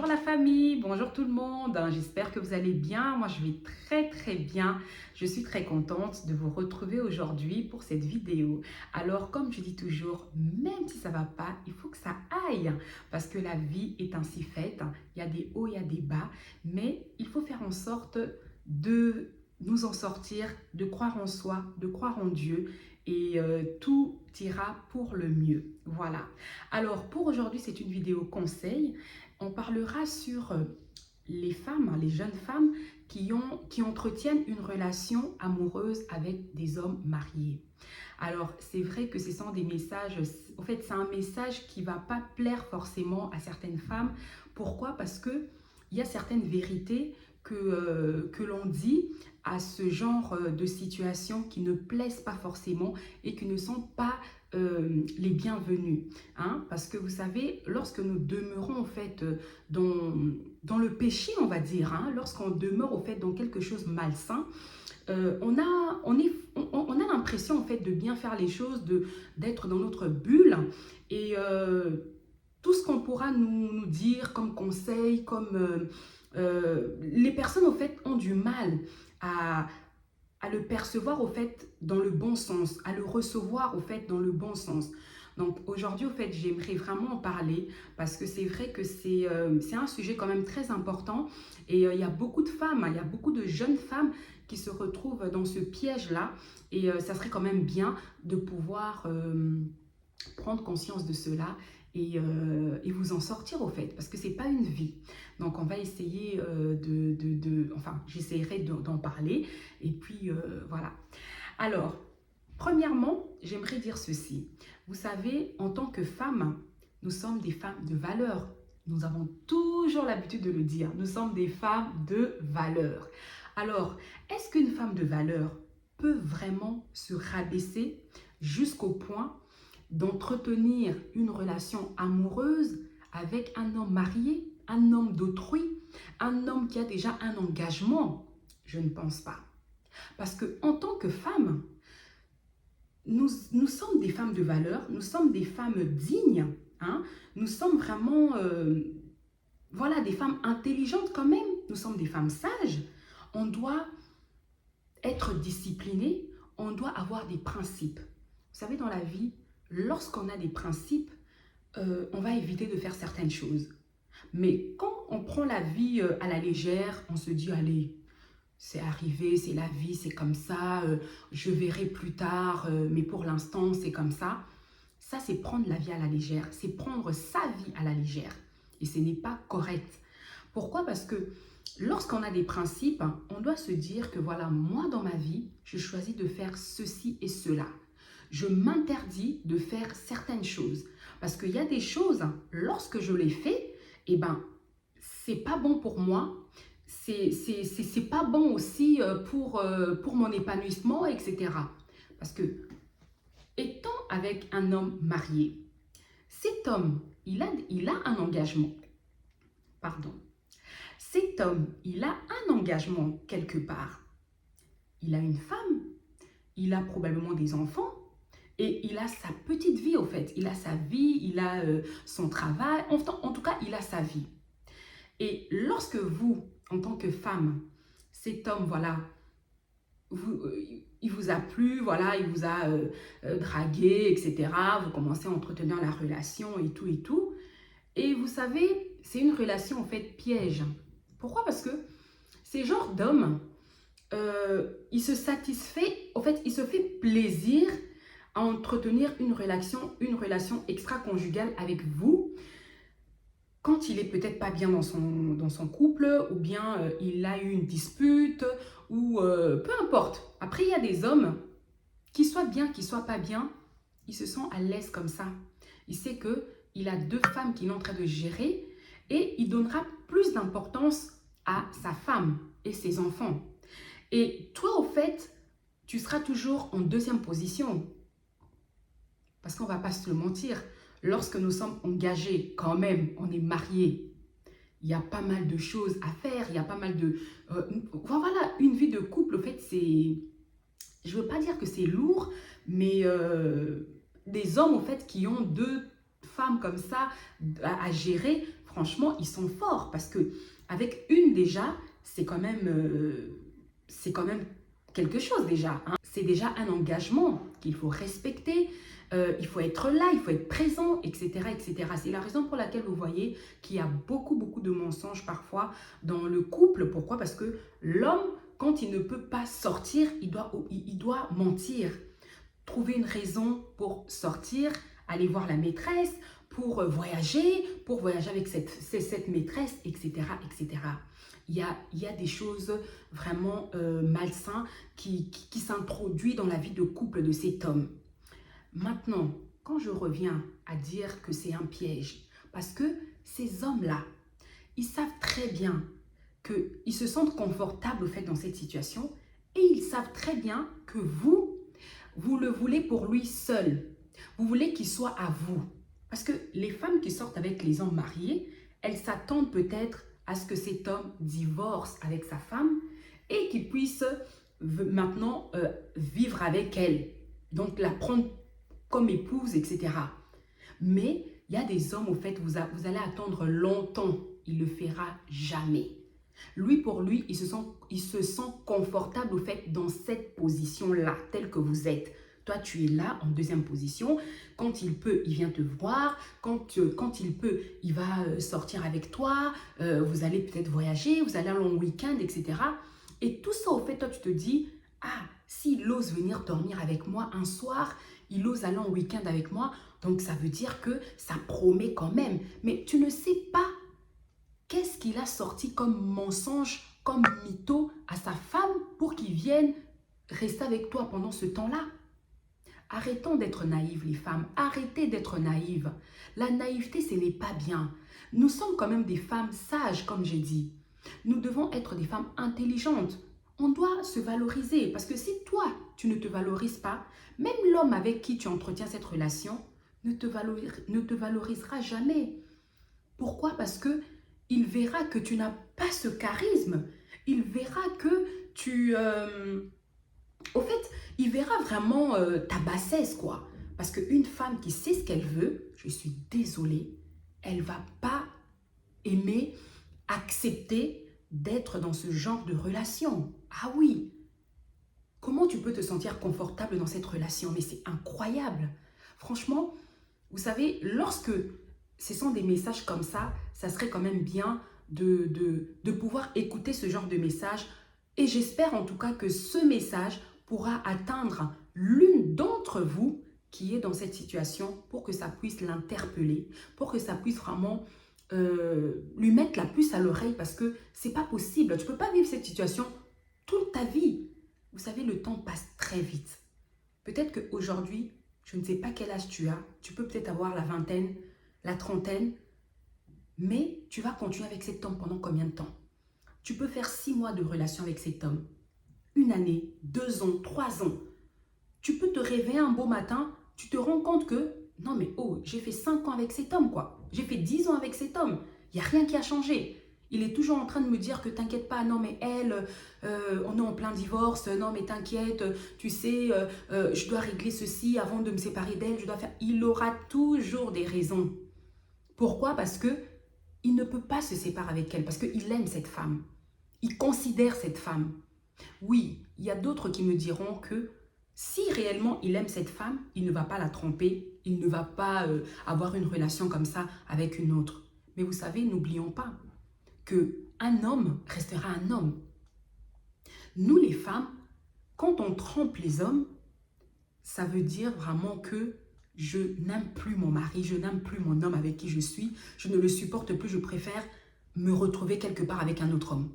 Bonjour la famille, bonjour tout le monde, j'espère que vous allez bien. Moi je vais très bien. Je suis très contente de vous retrouver aujourd'hui pour cette vidéo. Alors comme je dis toujours, même si ça va pas, il faut que ça aille parce que la vie est ainsi faite. Il y a des hauts, il y a des bas, mais il faut faire en sorte de nous en sortir, de croire en soi, de croire en Dieu et tout ira pour le mieux. Voilà. Alors pour aujourd'hui, c'est une vidéo conseil. On parlera sur les femmes, les jeunes femmes qui entretiennent une relation amoureuse avec des hommes mariés. Alors, c'est vrai que ce sont des messages, en fait, c'est un message qui ne va pas plaire forcément à certaines femmes. Pourquoi? Parce que il y a certaines vérités que l'on dit à ce genre de situations qui ne plaisent pas forcément et qui ne sont pas les bienvenus. Hein? Parce que vous savez, lorsque nous demeurons en fait dans le péché, on va dire, hein, lorsqu'on demeure au fait dans quelque chose malsain, on a l'impression en fait de bien faire les choses, d'être dans notre bulle et tout ce qu'on pourra nous dire comme conseil, comme les personnes au fait ont du mal à le percevoir au fait dans le bon sens, à le recevoir au fait dans le bon sens. Donc aujourd'hui au fait j'aimerais vraiment en parler parce que c'est vrai que c'est un sujet quand même très important et il y a beaucoup de femmes, il y a beaucoup de jeunes femmes qui se retrouvent dans ce piège-là et ça serait quand même bien de pouvoir prendre conscience de cela et vous en sortir au fait, parce que c'est pas une vie. Donc on va essayer enfin j'essaierai d'en parler et puis voilà. Alors, premièrement, j'aimerais dire ceci. Vous savez, en tant que femme, nous sommes des femmes de valeur. Nous avons toujours l'habitude de le dire. Nous sommes des femmes de valeur. Alors, est-ce qu'une femme de valeur peut vraiment se rabaisser jusqu'au point d'entretenir une relation amoureuse avec un homme marié, un homme d'autrui, un homme qui a déjà un engagement? Je ne pense pas. Parce que en tant que femme, nous sommes des femmes de valeur, nous sommes des femmes dignes, hein? Nous sommes vraiment voilà, des femmes intelligentes quand même, nous sommes des femmes sages. On doit être disciplinées, on doit avoir des principes. Vous savez, dans la vie, lorsqu'on a des principes, on va éviter de faire certaines choses. Mais quand on prend la vie à la légère, on se dit, allez, c'est arrivé, c'est la vie, c'est comme ça, je verrai plus tard, mais pour l'instant, c'est comme ça. Ça, c'est prendre la vie à la légère, c'est prendre sa vie à la légère. Et ce n'est pas correct. Pourquoi? Parce que lorsqu'on a des principes, on doit se dire que voilà, moi dans ma vie, je choisis de faire ceci et cela. Je m'interdis de faire certaines choses. Parce qu'il y a des choses, lorsque je les fais, eh ben, c'est pas bon pour moi, c'est pas bon aussi pour mon épanouissement, etc. Parce que, étant avec un homme marié, cet homme, il a un engagement. Pardon. Cet homme, il a un engagement quelque part. Il a une femme, il a probablement des enfants et il a sa petite vie au fait. Il a sa vie, il a son travail, en tout cas, il a sa vie. Et lorsque vous, en tant que femme, cet homme, voilà, il vous a plu, voilà, il vous a dragué, etc. Vous commencez à entretenir la relation et tout et tout. Et vous savez, c'est une relation en fait piège. Pourquoi? Parce que ces genres d'hommes, il se satisfait, en fait, il se fait plaisir à entretenir une relation extra-conjugale avec vous quand il est peut-être pas bien dans son couple ou bien il a eu une dispute ou peu importe. Après, il y a des hommes qui soient bien, qui soient pas bien, ils se sentent à l'aise comme ça. Il sait qu'il a deux femmes qu'il est en train de gérer et il donnera plus d'importance à sa femme et ses enfants. Et toi, au fait, tu seras toujours en deuxième position. Parce qu'on ne va pas se le mentir, lorsque nous sommes engagés, quand même, on est mariés. Il y a pas mal de choses à faire, il y a pas mal de... voilà, une vie de couple, au fait, c'est... Je ne veux pas dire que c'est lourd, mais des hommes, en fait, qui ont deux femmes comme ça à gérer, franchement, ils sont forts parce que avec une déjà, c'est quand même quelque chose déjà, hein. C'est déjà un engagement qu'il faut respecter. Il faut être là, il faut être présent, etc., etc. C'est la raison pour laquelle vous voyez qu'il y a beaucoup, beaucoup de mensonges parfois dans le couple. Pourquoi? Parce que l'homme, quand il ne peut pas sortir, il doit mentir. Trouver une raison pour sortir, aller voir la maîtresse, pour voyager avec cette maîtresse, etc., etc. Il y a des choses vraiment malsaines qui s'introduisent dans la vie de couple de cet homme. Maintenant, quand je reviens à dire que c'est un piège, parce que ces hommes-là, ils savent très bien qu'ils se sentent confortables au fait dans cette situation et ils savent très bien que vous le voulez pour lui seul. Vous voulez qu'il soit à vous. Parce que les femmes qui sortent avec les hommes mariés, elles s'attendent peut-être à ce que cet homme divorce avec sa femme et qu'il puisse maintenant vivre avec elle. Donc la prendre comme épouse, etc. Mais il y a des hommes, au fait, vous allez attendre longtemps. Il ne le fera jamais. Lui, pour lui, il se sent confortable, au fait, dans cette position-là, telle que vous êtes. Toi, tu es là, en deuxième position. Quand il peut, il vient te voir. Quand il peut, il va sortir avec toi. Vous allez peut-être voyager, vous allez aller en week-end, etc. Et tout ça, au fait, toi, tu te dis, ah, s'il ose venir dormir avec moi un soir, il ose aller en week-end avec moi, donc ça veut dire que ça promet quand même. Mais tu ne sais pas qu'est-ce qu'il a sorti comme mensonge, comme mytho à sa femme pour qu'il vienne rester avec toi pendant ce temps-là. Arrêtons d'être naïves, les femmes. Arrêtez d'être naïves. La naïveté, ce n'est pas bien. Nous sommes quand même des femmes sages, comme j'ai dit. Nous devons être des femmes intelligentes. On doit se valoriser parce que si toi, tu ne te valorises pas, même l'homme avec qui tu entretiens cette relation ne te valorisera jamais. Pourquoi? Parce que il verra que tu n'as pas ce charisme. Il verra que au fait, il verra vraiment ta bassesse, quoi. Parce qu'une femme qui sait ce qu'elle veut, je suis désolée, elle ne va pas aimer, accepter d'être dans ce genre de relation. Ah oui, comment tu peux te sentir confortable dans cette relation? Mais c'est incroyable. Franchement, vous savez, lorsque ce sont des messages comme ça serait quand même bien de pouvoir écouter ce genre de message. Et j'espère en tout cas que ce message pourra atteindre l'une d'entre vous qui est dans cette situation pour que ça puisse l'interpeller, pour que ça puisse vraiment lui mettre la puce à l'oreille parce que c'est pas possible. Tu peux pas vivre cette situation toute ta vie. Vous savez, le temps passe très vite. Peut-être qu'aujourd'hui, je ne sais pas quel âge tu as. Tu peux peut-être avoir la vingtaine, la trentaine. Mais tu vas continuer avec cet homme pendant combien de temps? Tu peux faire 6 mois de relation avec cet homme. 1 année, 2 ans, 3 ans. Tu peux te réveiller un beau matin, tu te rends compte que, non mais oh, j'ai fait 5 ans avec cet homme quoi. J'ai fait 10 ans avec cet homme. Il n'y a rien qui a changé. Il est toujours en train de me dire que t'inquiète pas, non mais elle, on est en plein divorce, non mais t'inquiète, tu sais, je dois régler ceci avant de me séparer d'elle, je dois faire... Il aura toujours des raisons. Pourquoi? Parce que il ne peut pas se séparer avec elle, parce qu'il aime cette femme. Il considère cette femme. Oui, il y a d'autres qui me diront que si réellement il aime cette femme, il ne va pas la tromper, il ne va pas avoir une relation comme ça avec une autre. Mais vous savez, n'oublions pas qu'un homme restera un homme. Nous les femmes, quand on trompe les hommes, ça veut dire vraiment que je n'aime plus mon mari, je n'aime plus mon homme avec qui je suis, je ne le supporte plus, je préfère me retrouver quelque part avec un autre homme.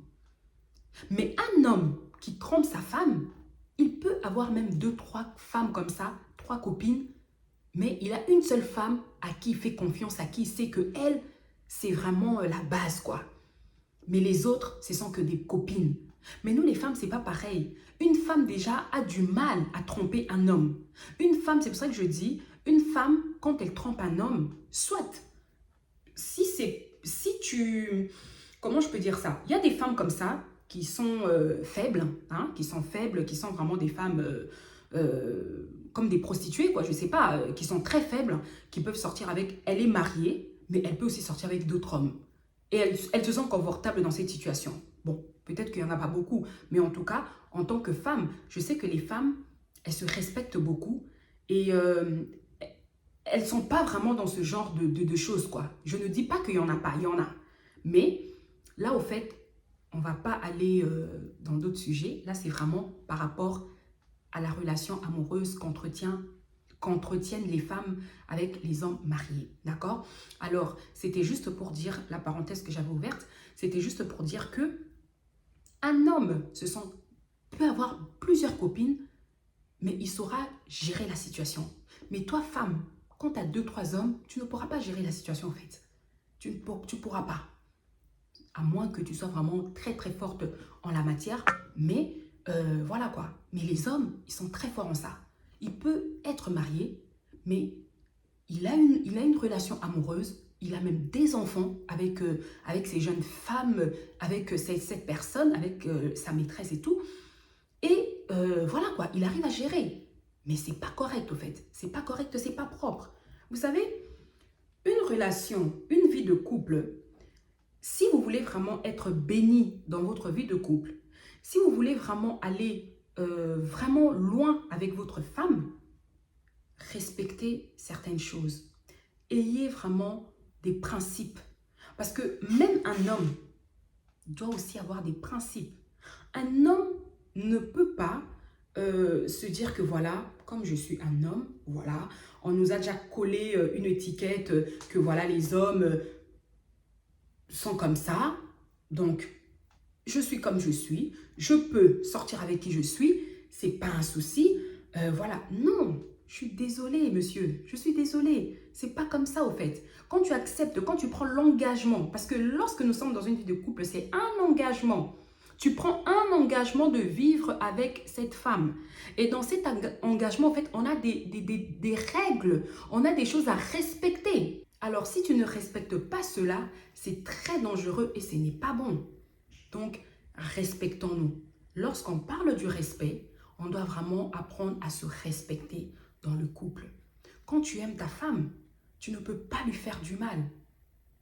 Mais un homme qui trompe sa femme, il peut avoir même 2, 3 femmes comme ça, 3 copines, mais il a une seule femme à qui il fait confiance, à qui il sait que elle, c'est vraiment la base quoi. Mais les autres, ce sont que des copines. Mais nous les femmes, c'est pas pareil. Une femme déjà a du mal à tromper un homme. Une femme, c'est pour ça que je dis, une femme, quand elle trompe un homme, soit, si tu... Comment je peux dire ça? Il y a des femmes comme ça, qui sont faibles, hein, qui sont vraiment des femmes comme des prostituées, quoi, je sais pas, qui sont très faibles, qui peuvent sortir avec... Elle est mariée, mais elle peut aussi sortir avec d'autres hommes. et elles se sentent confortables dans cette situation. Bon, peut-être qu'il n'y en a pas beaucoup, mais en tout cas, en tant que femme, je sais que les femmes, elles se respectent beaucoup et elles ne sont pas vraiment dans ce genre de choses, quoi. Je ne dis pas qu'il n'y en a pas, il y en a. Mais là, au fait, on ne va pas aller dans d'autres sujets. Là, c'est vraiment par rapport à la relation amoureuse qu'entretiennent les femmes avec les hommes mariés. D'accord? Alors, c'était juste pour dire, la parenthèse que j'avais ouverte, c'était juste pour dire que un homme peut avoir plusieurs copines, mais il saura gérer la situation. Mais toi, femme, quand tu as 2-3 hommes, tu ne pourras pas gérer la situation en fait. Tu ne pourras pas. À moins que tu sois vraiment très très forte en la matière. Mais voilà quoi. Mais les hommes, ils sont très forts en ça. Il peut être marié, mais il a une relation amoureuse. Il a même des enfants avec ces jeunes femmes, avec cette personne, avec sa maîtresse et tout. Et voilà quoi, il arrive à gérer. Mais c'est pas correct au fait. C'est pas correct, c'est pas propre. Vous savez, une relation, une vie de couple, si vous voulez vraiment être béni dans votre vie de couple, si vous voulez vraiment aller vraiment loin avec votre femme, respectez certaines choses. Ayez vraiment des principes. Parce que même un homme doit aussi avoir des principes. Un homme ne peut pas se dire que voilà, comme je suis un homme, voilà, on nous a déjà collé une étiquette que voilà, les hommes sont comme ça, donc je suis comme je suis, je peux sortir avec qui je suis, c'est pas un souci, voilà, non, je suis désolée monsieur, je suis désolée, c'est pas comme ça au fait. Quand tu acceptes, quand tu prends l'engagement, parce que lorsque nous sommes dans une vie de couple, c'est un engagement. Tu prends un engagement de vivre avec cette femme. Et dans cet engagement, en fait, on a des règles, on a des choses à respecter. Alors, si tu ne respectes pas cela, c'est très dangereux et ce n'est pas bon. Donc, respectons-nous. Lorsqu'on parle du respect, on doit vraiment apprendre à se respecter dans le couple. Quand tu aimes ta femme, tu ne peux pas lui faire du mal.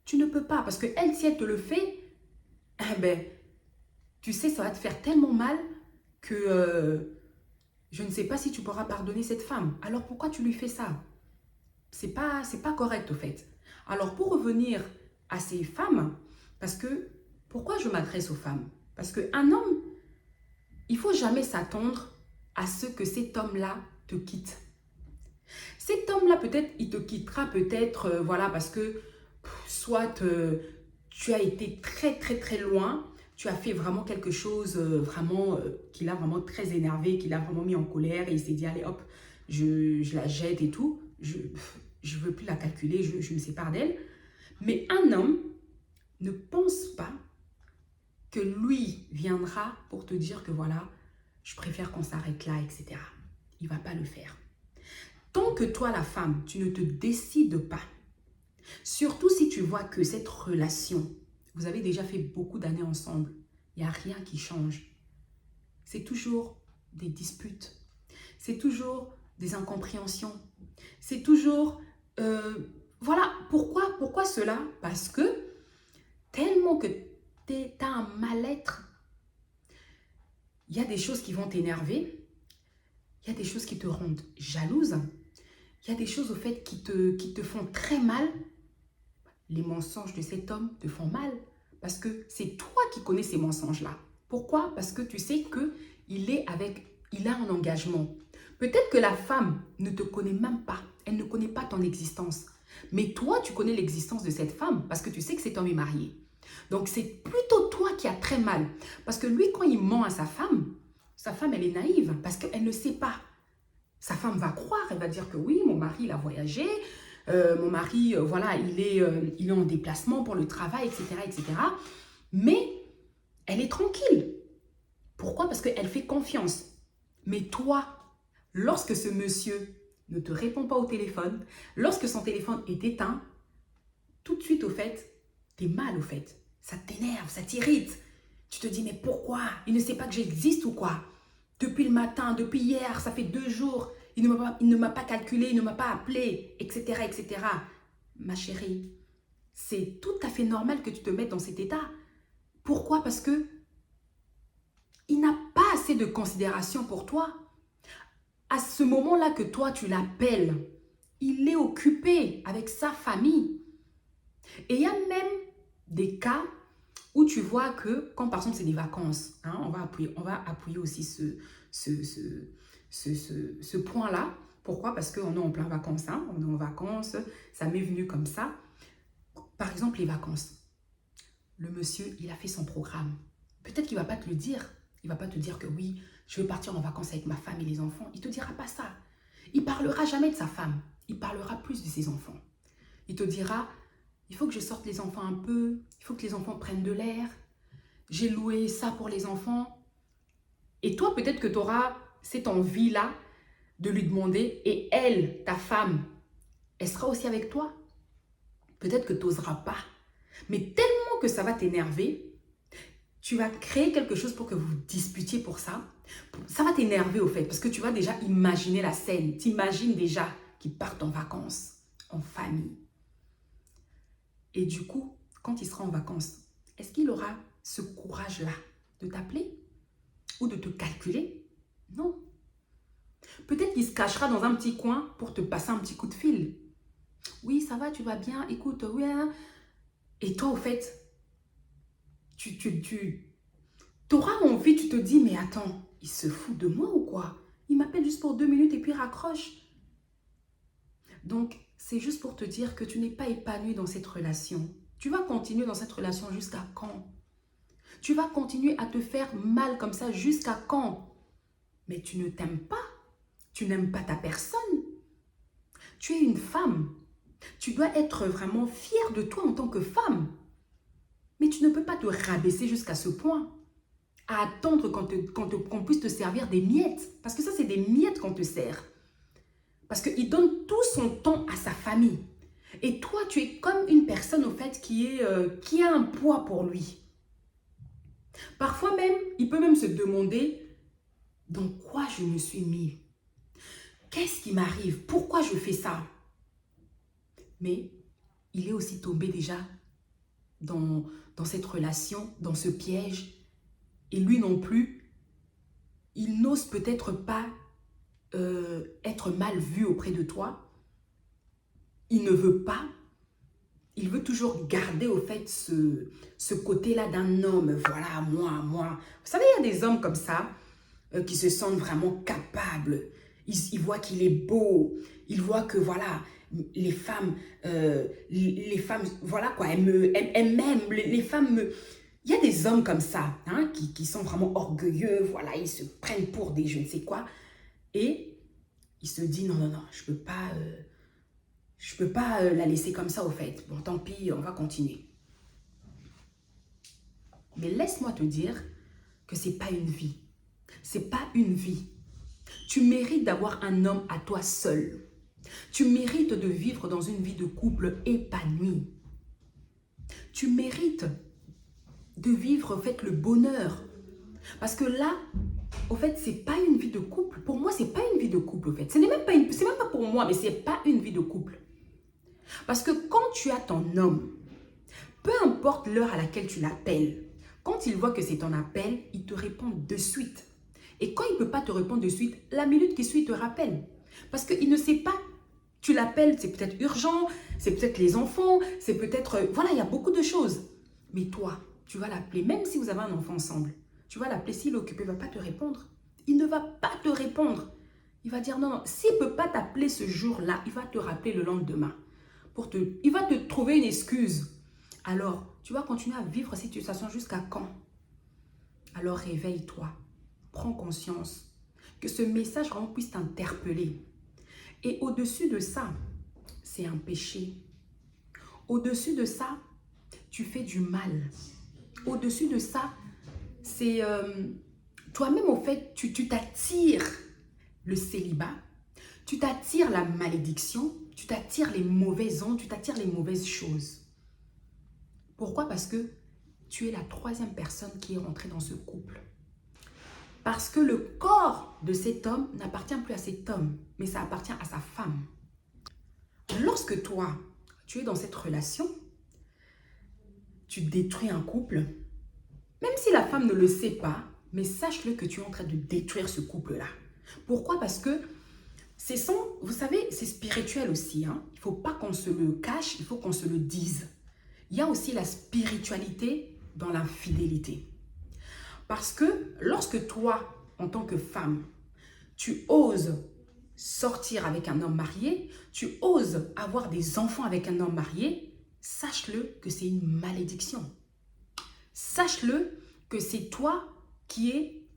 Tu ne peux pas, parce que elle, si elle te le fait, eh ben, tu sais, ça va te faire tellement mal que je ne sais pas si tu pourras pardonner cette femme. Alors pourquoi tu lui fais ça? C'est pas correct au fait. Alors pour revenir à ces femmes, parce que pourquoi je m'adresse aux femmes? Parce qu'un homme, il ne faut jamais s'attendre à ce que cet homme-là te quitte. Cet homme-là, peut-être, il te quittera peut-être, voilà, parce que soit tu as été très très très loin, tu as fait vraiment quelque chose qui l'a vraiment très énervé, qui l'a vraiment mis en colère et il s'est dit allez hop, je la jette et tout, je ne veux plus la calculer, je me sépare d'elle. Mais un homme ne pense pas que lui viendra pour te dire que voilà, je préfère qu'on s'arrête là, etc. Il ne va pas le faire. Tant que toi, la femme, tu ne te décides pas, surtout si tu vois que cette relation, vous avez déjà fait beaucoup d'années ensemble, il n'y a rien qui change. C'est toujours des disputes, c'est toujours des incompréhensions, c'est toujours... voilà, pourquoi cela? Parce que tellement que tu as un mal-être, il y a des choses qui vont t'énerver, il y a des choses qui te rendent jalouse, il y a des choses au fait qui te font très mal. Les mensonges de cet homme te font mal parce que c'est toi qui connais ces mensonges-là. Pourquoi? Parce que tu sais qu'il a un engagement. Peut-être que la femme ne te connaît même pas. Elle ne connaît pas ton existence. Mais toi, tu connais l'existence de cette femme parce que tu sais que cet homme est marié. Donc, c'est plutôt toi qui as très mal. Parce que lui, quand il ment à sa femme, elle est naïve parce qu'elle ne sait pas. Sa femme va croire, elle va dire que oui, mon mari, il a voyagé, mon mari, voilà, il est en déplacement pour le travail, etc., etc. Mais elle est tranquille. Pourquoi? Parce qu'elle fait confiance. Mais toi, lorsque ce monsieur ne te répond pas au téléphone, lorsque son téléphone est éteint, tout de suite, au fait, t'es mal, au fait. Ça t'énerve, ça t'irrite. Tu te dis, mais pourquoi? Il ne sait pas que j'existe ou quoi? Depuis le matin, depuis hier, ça fait 2 jours, il ne m'a pas calculé, il ne m'a pas appelé, etc., etc. Ma chérie, c'est tout à fait normal que tu te mettes dans cet état. Pourquoi? Parce que il n'a pas assez de considération pour toi. À ce moment-là que toi, tu l'appelles, il est occupé avec sa famille. Et il y a même des cas où tu vois que, quand par exemple c'est des vacances, hein, on va appuyer aussi ce point-là. Pourquoi? Parce qu'on est en plein vacances, hein, on est en vacances, ça m'est venu comme ça. Par exemple, les vacances. Le monsieur, il a fait son programme. Peut-être qu'il ne va pas te le dire. Il ne va pas te dire que oui, je veux partir en vacances avec ma femme et les enfants. Il ne te dira pas ça. Il ne parlera jamais de sa femme. Il parlera plus de ses enfants. Il te dira, il faut que je sorte les enfants un peu. Il faut que les enfants prennent de l'air. J'ai loué ça pour les enfants. Et toi, peut-être que tu auras cette envie-là de lui demander. Et elle, ta femme, elle sera aussi avec toi. Peut-être que tu n'oseras pas. Mais tellement que ça va t'énerver, tu vas créer quelque chose pour que vous disputiez pour ça. Ça va t'énerver au fait, parce que tu vas déjà imaginer la scène. Tu imagines déjà qu'ils partent en vacances, en famille. Et du coup, quand il sera en vacances, est-ce qu'il aura ce courage-là de t'appeler ou de te calculer? Non. Peut-être qu'il se cachera dans un petit coin pour te passer un petit coup de fil. Oui, ça va, tu vas bien, écoute, oui. Hein. Et toi, au fait, tu auras envie, tu te dis, mais attends, il se fout de moi ou quoi? Il m'appelle juste pour 2 minutes et puis il raccroche. Donc, c'est juste pour te dire que tu n'es pas épanoui dans cette relation. Tu vas continuer dans cette relation jusqu'à quand? Tu vas continuer à te faire mal comme ça jusqu'à quand? Mais tu ne t'aimes pas. Tu n'aimes pas ta personne. Tu es une femme. Tu dois être vraiment fière de toi en tant que femme. Mais tu ne peux pas te rabaisser jusqu'à ce point. À attendre qu'on puisse te servir des miettes. Parce que ça, c'est des miettes qu'on te sert. Parce qu'il donne tout son temps à sa famille. Et toi, tu es comme une personne, au fait, qui a un poids pour lui. Parfois même, il peut même se demander dans quoi je me suis mis. Qu'est-ce qui m'arrive? Pourquoi je fais ça? Mais il est aussi tombé déjà dans cette relation, dans ce piège. Et lui non plus, il n'ose peut-être pas être mal vu auprès de toi. Il ne veut pas. Il veut toujours garder au fait ce côté-là d'un homme. Voilà, moi. Vous savez, il y a des hommes comme ça qui se sentent vraiment capables. Ils voient qu'il est beau. Ils voient que voilà, les femmes, voilà quoi, elles m'aiment. Les femmes me... Il y a des hommes comme ça, hein, qui sont vraiment orgueilleux. Voilà, ils se prennent pour des je ne sais quoi. Et il se dit non, je peux pas... Je ne peux pas la laisser comme ça au fait. Bon, tant pis, on va continuer. Mais laisse-moi te dire que ce n'est pas une vie. Ce n'est pas une vie. Tu mérites d'avoir un homme à toi seul. Tu mérites de vivre dans une vie de couple épanouie. Tu mérites de vivre en fait le bonheur. Parce que là, au fait, ce n'est pas une vie de couple. Pour moi, ce n'est pas une vie de couple, au fait. C'est même pas pour moi, mais ce n'est pas une vie de couple. Parce que quand tu as ton homme, peu importe l'heure à laquelle tu l'appelles, quand il voit que c'est ton appel, il te répond de suite. Et quand il ne peut pas te répondre de suite, la minute qui suit, il te rappelle. Parce qu'il ne sait pas. Tu l'appelles, c'est peut-être urgent, c'est peut-être les enfants, c'est peut-être... Voilà, il y a beaucoup de choses. Mais toi, tu vas l'appeler, même si vous avez un enfant ensemble. Tu vas l'appeler, s'il est occupé, il ne va pas te répondre. Il ne va pas te répondre. Il va dire non. S'il ne peut pas t'appeler ce jour-là, il va te rappeler le lendemain. Il va te trouver une excuse. Alors, tu vas continuer à vivre cette situation jusqu'à quand? Alors, réveille-toi. Prends conscience que ce message vraiment puisse t'interpeller. Et au-dessus de ça, c'est un péché. Au-dessus de ça, tu fais du mal. Au-dessus de ça, c'est... toi-même, au fait, tu t'attires le célibat. Tu t'attires la malédiction. Tu t'attires les mauvaises ondes, tu t'attires les mauvaises choses. Pourquoi? Parce que tu es la 3e personne qui est rentrée dans ce couple. Parce que le corps de cet homme n'appartient plus à cet homme, mais ça appartient à sa femme. Lorsque toi, tu es dans cette relation, tu détruis un couple, même si la femme ne le sait pas, mais sache-le que tu es en train de détruire ce couple-là. Pourquoi? Parce que vous savez, c'est spirituel aussi. Hein? Il ne faut pas qu'on se le cache, il faut qu'on se le dise. Il y a aussi la spiritualité dans l'infidélité. Parce que lorsque toi, en tant que femme, tu oses sortir avec un homme marié, tu oses avoir des enfants avec un homme marié, sache-le que c'est une malédiction. Sache-le que c'est toi qui es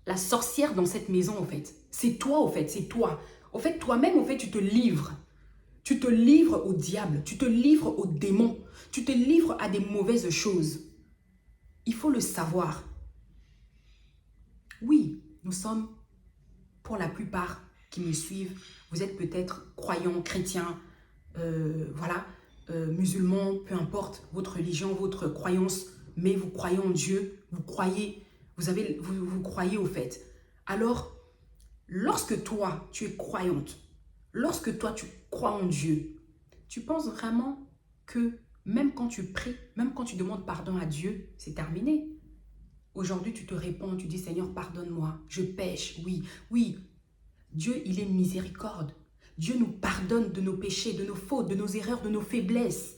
la sorcière dans cette maison, en fait. C'est toi, au fait, c'est toi. Au fait, toi-même, au fait, tu te livres. Tu te livres au diable, tu te livres aux démons, tu te livres à des mauvaises choses. Il faut le savoir. Oui, nous sommes, pour la plupart qui me suivent, vous êtes peut-être croyants, chrétiens, musulmans, peu importe votre religion, votre croyance, mais vous croyez en Dieu, vous croyez, vous croyez au fait. Alors, lorsque toi, tu es croyante, lorsque toi, tu crois en Dieu, tu penses vraiment que même quand tu pries, même quand tu demandes pardon à Dieu, c'est terminé. Aujourd'hui, tu te réponds, tu dis, Seigneur, pardonne-moi, je pêche, oui, oui. Dieu, il est miséricorde. Dieu nous pardonne de nos péchés, de nos fautes, de nos erreurs, de nos faiblesses.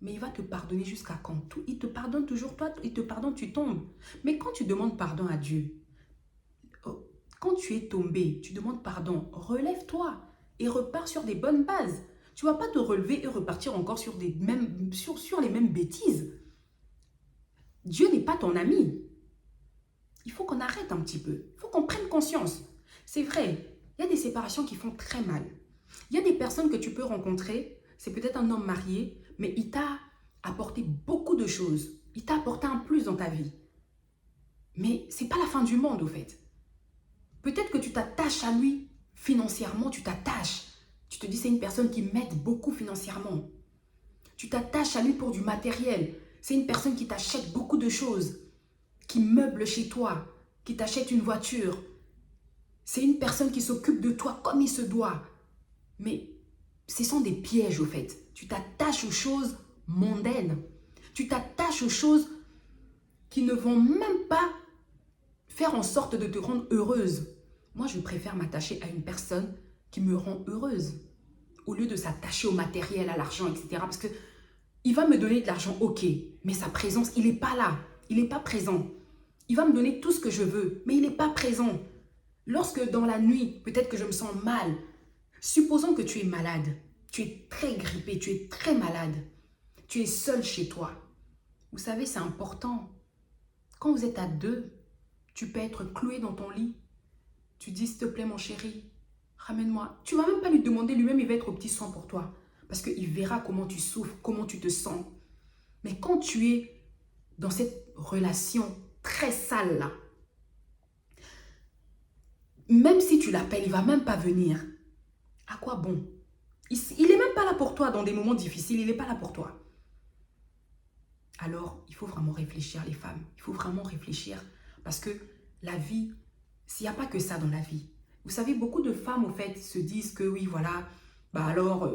Mais il va te pardonner jusqu'à quand? Il te pardonne toujours, toi, il te pardonne, tu tombes. Mais quand tu demandes pardon à Dieu, quand tu es tombé, tu demandes pardon, relève-toi et repars sur des bonnes bases. Tu ne vas pas te relever et repartir encore sur les mêmes bêtises. Dieu n'est pas ton ami. Il faut qu'on arrête un petit peu. Il faut qu'on prenne conscience. C'est vrai, il y a des séparations qui font très mal. Il y a des personnes que tu peux rencontrer, c'est peut-être un homme marié, mais il t'a apporté beaucoup de choses. Il t'a apporté un plus dans ta vie. Mais ce n'est pas la fin du monde, au fait. Peut-être que tu t'attaches à lui financièrement, tu t'attaches. Tu te dis, c'est une personne qui m'aide beaucoup financièrement. Tu t'attaches à lui pour du matériel. C'est une personne qui t'achète beaucoup de choses, qui meuble chez toi, qui t'achète une voiture. C'est une personne qui s'occupe de toi comme il se doit. Mais ce sont des pièges, au fait. Tu t'attaches aux choses mondaines. Tu t'attaches aux choses qui ne vont même pas faire en sorte de te rendre heureuse. Moi, je préfère m'attacher à une personne qui me rend heureuse, au lieu de s'attacher au matériel, à l'argent, etc. Parce que il va me donner de l'argent, ok, mais sa présence, il n'est pas là. Il n'est pas présent. Il va me donner tout ce que je veux, mais il n'est pas présent. Lorsque dans la nuit, peut-être que je me sens mal, supposons que tu es malade, tu es très grippé, tu es très malade, tu es seul chez toi. Vous savez, c'est important. Quand vous êtes à deux, tu peux être cloué dans ton lit. Tu dis, s'il te plaît, mon chéri, ramène-moi. Tu ne vas même pas lui demander, lui-même, il va être au petit soin pour toi. Parce qu'il verra comment tu souffres, comment tu te sens. Mais quand tu es dans cette relation très sale là, même si tu l'appelles, il ne va même pas venir. À quoi bon? Il n'est même pas là pour toi dans des moments difficiles, il n'est pas là pour toi. Alors, il faut vraiment réfléchir, les femmes. Il faut vraiment réfléchir. Parce que la vie, s'il n'y a pas que ça dans la vie. Vous savez, beaucoup de femmes, au fait, se disent que oui, voilà, bah alors,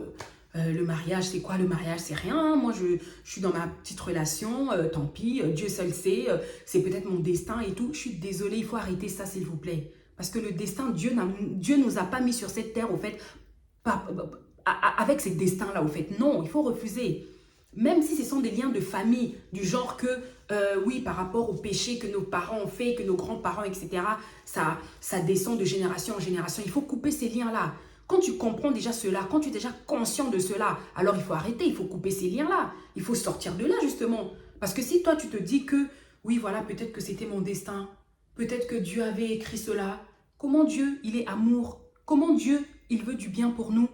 le mariage, c'est quoi? Le mariage, c'est rien. Moi, je suis dans ma petite relation, tant pis, Dieu seul sait, c'est peut-être mon destin et tout. Je suis désolée, il faut arrêter ça, s'il vous plaît. Parce que le destin, Dieu ne nous a pas mis sur cette terre, au fait, avec ces destins-là, au fait. Non, il faut refuser. Même si ce sont des liens de famille, du genre que, oui, par rapport au péché que nos parents ont fait, que nos grands-parents, etc., ça descend de génération en génération. Il faut couper ces liens-là. Quand tu comprends déjà cela, quand tu es déjà conscient de cela, alors il faut arrêter, il faut couper ces liens-là. Il faut sortir de là, justement. Parce que si toi, tu te dis que, oui, voilà, peut-être que c'était mon destin, peut-être que Dieu avait écrit cela. Comment Dieu, il est amour? Comment Dieu, il veut du bien pour nous?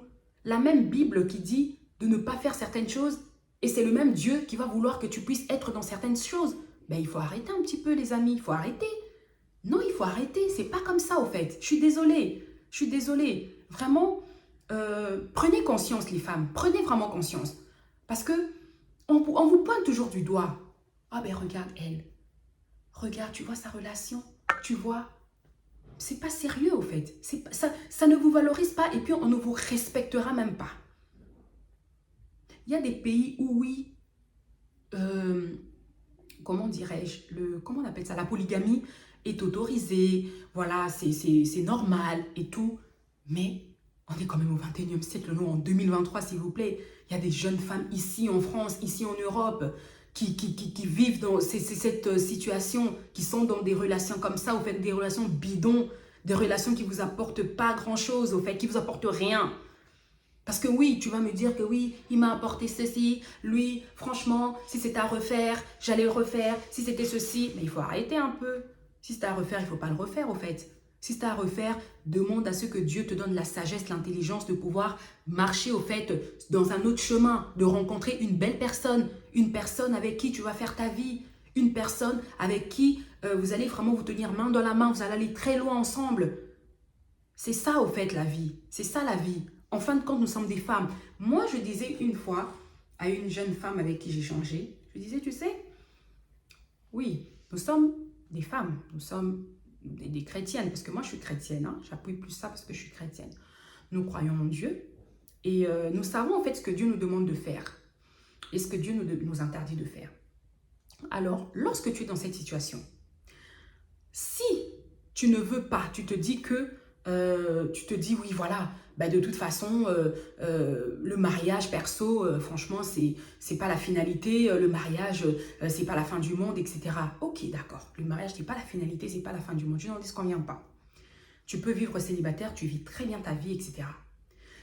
La même Bible qui dit de ne pas faire certaines choses, et c'est le même Dieu qui va vouloir que tu puisses être dans certaines choses. Ben, il faut arrêter un petit peu, les amis. Il faut arrêter. Non, il faut arrêter. C'est pas comme ça, au fait. Je suis désolée. Je suis désolée. Vraiment, prenez conscience, les femmes. Prenez vraiment conscience. Parce que on vous pointe toujours du doigt. Ah ben, regarde elle. Regarde, tu vois sa relation. Tu vois. C'est pas sérieux, au fait. Ça ne vous valorise pas et puis on ne vous respectera même pas. Il y a des pays où, oui, comment dirais-je, comment on appelle ça, la polygamie est autorisée, voilà, c'est normal et tout. Mais on est quand même au 21e siècle, non, en 2023, s'il vous plaît. Il y a des jeunes femmes ici en France, ici en Europe, qui vivent dans cette situation, qui sont dans des relations comme ça, au fait, des relations bidons, des relations qui ne vous apportent pas grand-chose, au fait, qui ne vous apportent rien. Parce que oui, tu vas me dire que oui, il m'a apporté ceci, lui, franchement, si c'était à refaire, j'allais le refaire, si c'était ceci, mais il faut arrêter un peu. Si c'était à refaire, il ne faut pas le refaire, au fait. Si c'était à refaire, demande à ce que Dieu te donne la sagesse, l'intelligence de pouvoir marcher, au fait, dans un autre chemin, de rencontrer une belle personne, une personne avec qui tu vas faire ta vie, une personne avec qui vous allez vraiment vous tenir main dans la main, vous allez aller très loin ensemble. C'est ça, au fait, la vie. C'est ça, la vie. En fin de compte, nous sommes des femmes. Moi, je disais une fois à une jeune femme avec qui j'ai changé, je disais, tu sais, oui, nous sommes des femmes, nous sommes des chrétiennes, parce que moi, je suis chrétienne, hein, j'appuie plus ça parce que je suis chrétienne. Nous croyons en Dieu et nous savons en fait ce que Dieu nous demande de faire et ce que Dieu nous interdit de faire. Alors, lorsque tu es dans cette situation, si tu ne veux pas, tu te dis que, oui, voilà, bah de toute façon, le mariage perso, franchement, c'est pas la finalité, le mariage, c'est pas la fin du monde, etc. Ok, d'accord, le mariage, c'est pas la finalité, c'est pas la fin du monde, je n'en dis qu'on vient pas. Tu peux vivre célibataire, tu vis très bien ta vie, etc.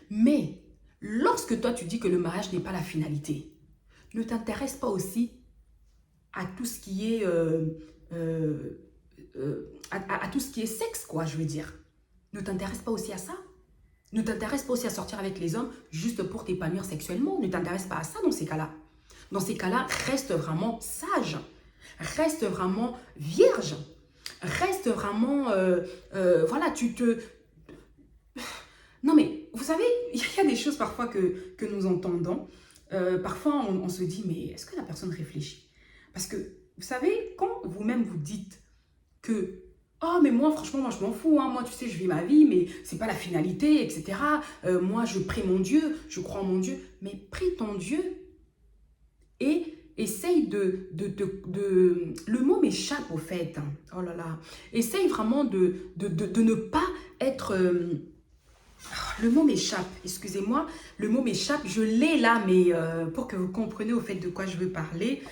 Mais, lorsque toi, tu dis que le mariage n'est pas la finalité, ne t'intéresse pas aussi à tout ce qui est... à tout ce qui est sexe, quoi, je veux dire. Ne t'intéresse pas aussi à ça. Ne t'intéresse pas aussi à sortir avec les hommes juste pour t'épanouir sexuellement. Ne t'intéresse pas à ça dans ces cas-là. Dans ces cas-là, reste vraiment sage. Reste vraiment vierge. Reste vraiment... voilà, tu te... Non mais, vous savez, il y a des choses parfois que nous entendons. Parfois, on se dit, mais est-ce que la personne réfléchit? Parce que, vous savez, quand vous-même vous dites que oh mais moi franchement moi je m'en fous, hein. Moi tu sais je vis ma vie mais c'est pas la finalité, etc. Moi je prie mon Dieu, je crois en mon Dieu, mais prie ton Dieu et essaye le mot m'échappe au fait, hein. Oh là là, essaye vraiment de ne pas être le mot m'échappe, excusez-moi, le mot m'échappe, je l'ai là, mais pour que vous compreniez au fait de quoi je veux parler.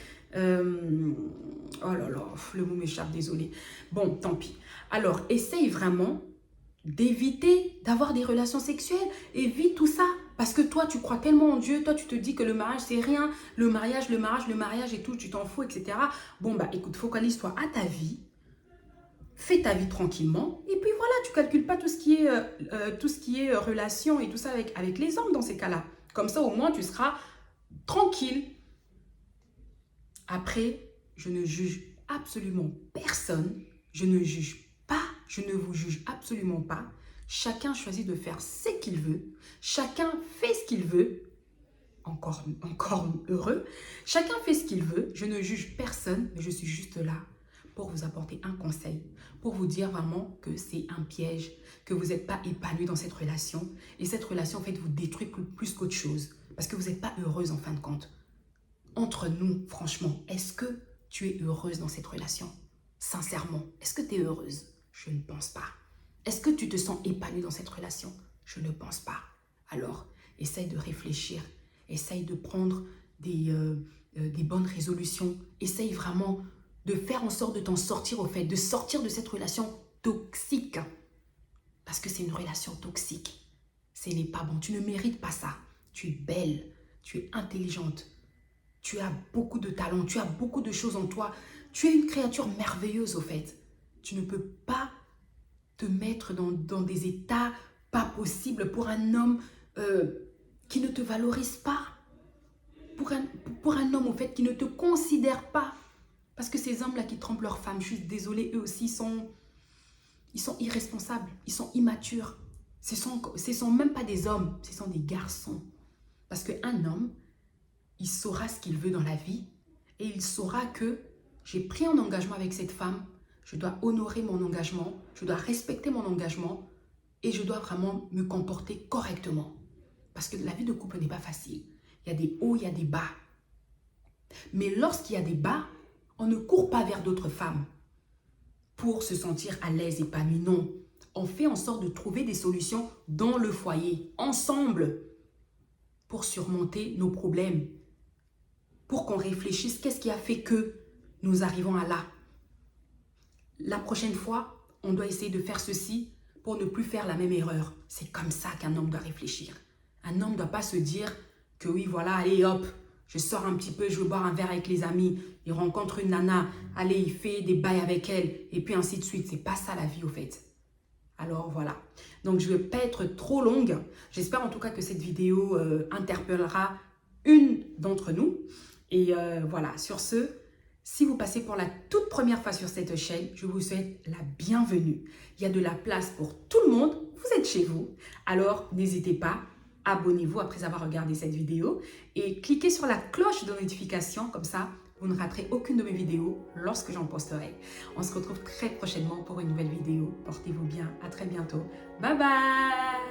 Oh là là, le mot m'échappe, désolé. Bon, tant pis. Alors, essaye vraiment d'éviter d'avoir des relations sexuelles. Évite tout ça. Parce que toi, tu crois tellement en Dieu. Toi, tu te dis que le mariage, c'est rien. Le mariage et tout, tu t'en fous, etc. Bon, bah écoute, focalise-toi à ta vie. Fais ta vie tranquillement. Et puis voilà, tu calcules pas tout ce qui est relation et tout ça avec les hommes dans ces cas-là. Comme ça, au moins, tu seras tranquille. Après, je ne juge absolument personne. Je ne juge pas. Je ne vous juge absolument pas. Chacun choisit de faire ce qu'il veut. Chacun fait ce qu'il veut. Encore heureux. Chacun fait ce qu'il veut. Je ne juge personne, mais je suis juste là pour vous apporter un conseil, pour vous dire vraiment que c'est un piège, que vous n'êtes pas épanoui dans cette relation. Et cette relation, en fait, vous détruit plus qu'autre chose. Parce que vous n'êtes pas heureuse en fin de compte. Entre nous, franchement, est-ce que tu es heureuse dans cette relation? Sincèrement, est-ce que tu es heureuse? Je ne pense pas. Est-ce que tu te sens épanouie dans cette relation? Je ne pense pas. Alors, essaye de réfléchir. Essaye de prendre des bonnes résolutions. Essaye vraiment de faire en sorte de t'en sortir au fait, de sortir de cette relation toxique. Parce que c'est une relation toxique. Ce n'est pas bon. Tu ne mérites pas ça. Tu es belle. Tu es intelligente. Tu as beaucoup de talent. Tu as beaucoup de choses en toi. Tu es une créature merveilleuse au fait. Tu ne peux pas te mettre dans des états pas possibles pour un homme qui ne te valorise pas. Pour un homme, au fait, qui ne te considère pas. Parce que ces hommes-là qui trompent leurs femmes, je suis désolée, eux aussi, ils sont irresponsables, ils sont immatures. Ce sont même pas des hommes, ce sont des garçons. Parce qu'un homme, il saura ce qu'il veut dans la vie et il saura que j'ai pris un engagement avec cette femme, je dois honorer mon engagement, je dois respecter mon engagement et je dois vraiment me comporter correctement. Parce que la vie de couple n'est pas facile. Il y a des hauts, il y a des bas. Mais lorsqu'il y a des bas, On ne court pas vers d'autres femmes pour se sentir à l'aise, épanoui. Non. On fait en sorte de trouver des solutions dans le foyer, ensemble, pour surmonter nos problèmes, pour qu'on réfléchisse qu'est-ce qui a fait que nous arrivons à là. La prochaine fois, on doit essayer de faire ceci pour ne plus faire la même erreur. C'est comme ça qu'un homme doit réfléchir. Un homme ne doit pas se dire que oui, voilà, allez hop, je sors un petit peu, je veux boire un verre avec les amis, il rencontre une nana, allez, il fait des bails avec elle, et puis ainsi de suite. C'est pas ça la vie au fait. Alors voilà, donc je ne vais pas être trop longue. J'espère en tout cas que cette vidéo interpellera une d'entre nous. Et voilà, sur ce, si vous passez pour la toute première fois sur cette chaîne, je vous souhaite la bienvenue. Il y a de la place pour tout le monde, vous êtes chez vous. Alors n'hésitez pas, abonnez-vous après avoir regardé cette vidéo et cliquez sur la cloche de notification, comme ça vous ne raterez aucune de mes vidéos lorsque j'en posterai. On se retrouve très prochainement pour une nouvelle vidéo. Portez-vous bien, à très bientôt. Bye bye!